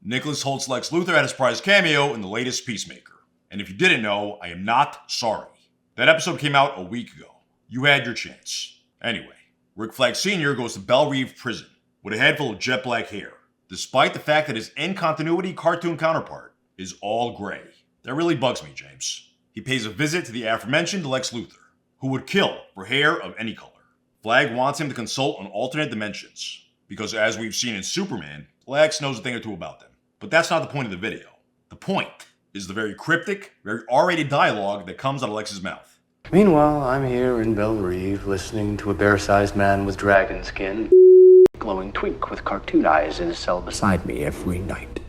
Nicholas Holt's Lex Luthor had a surprise cameo in the latest Peacemaker. And if you didn't know, I am not sorry. That episode came out a week ago. You had your chance. Anyway, Rick Flag Sr. goes to Belle Reve Prison with a head full of jet black hair, despite the fact that his in-continuity cartoon counterpart is all gray. That really bugs me, James. He pays a visit to the aforementioned Lex Luthor, who would kill for hair of any color. Flag wants him to consult on alternate dimensions, because as we've seen in Superman, Lex knows a thing or two about them. But that's not the point of the video. The point is the very cryptic, very R-rated dialogue that comes out of Lex's mouth. Meanwhile, I'm here in Belle Reve listening to a bear-sized man with dragon skin, glowing twink with cartoon eyes in his cell beside me every night.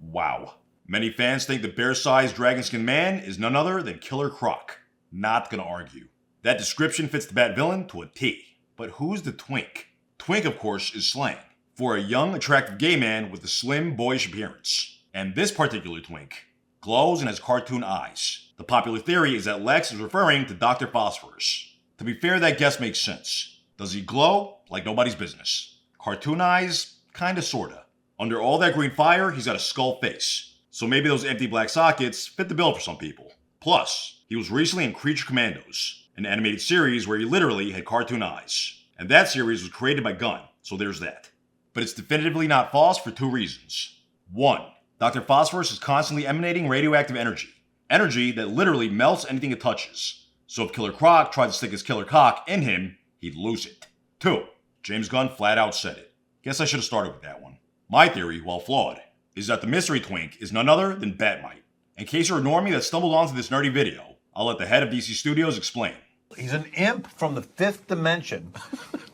Wow. Many fans think the bear-sized dragon-skinned man is none other than Killer Croc. Not gonna argue. That description fits the Bat villain to a T. But who's the twink? Twink, of course, is slang for a young, attractive gay man with a slim, boyish appearance. And this particular twink glows and has cartoon eyes. The popular theory is that Lex is referring to Dr. Phosphorus. To be fair, that guess makes sense. Does he glow? Like nobody's business. Cartoon eyes? Kinda sorta. Under all that green fire, he's got a skull face. So maybe those empty black sockets fit the bill for some people. Plus, he was recently in Creature Commandos, an animated series where he literally had cartoon eyes. And that series was created by Gunn, so there's that. But it's definitively not false for two reasons. One, Dr. Phosphorus is constantly emanating radioactive energy. Energy that literally melts anything it touches. So if Killer Croc tried to stick his killer cock in him, he'd lose it. Two, James Gunn flat out said it. Guess I should have started with that one. My theory, while flawed, is that the mystery twink is none other than Batmite. In case you're a normie that stumbled onto this nerdy video, I'll let the head of DC Studios explain. He's an imp from the fifth dimension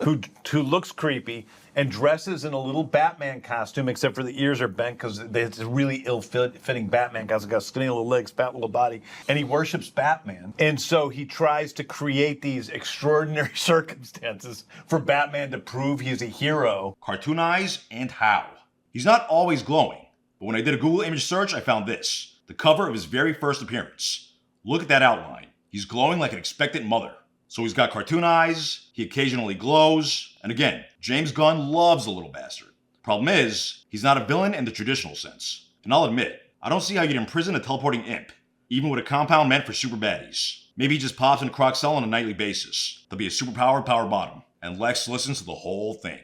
who looks creepy and dresses in a little Batman costume, except for the ears are bent because it's a really ill-fitting Batman costume. Got skinny little legs, fat little body, and he worships Batman. And so he tries to create these extraordinary circumstances for Batman to prove he's a hero. Cartoon eyes and how. He's not always glowing, but when I did a Google image search, I found this. The cover of his very first appearance. Look at that outline. He's glowing like an expectant mother. So he's got cartoon eyes, he occasionally glows, and again, James Gunn loves the little bastard. Problem is, he's not a villain in the traditional sense. And I'll admit, I don't see how you'd imprison a teleporting imp, even with a compound meant for super baddies. Maybe he just pops into Croc's cell on a nightly basis. There'll be a superpowered power bottom, and Lex listens to the whole thing.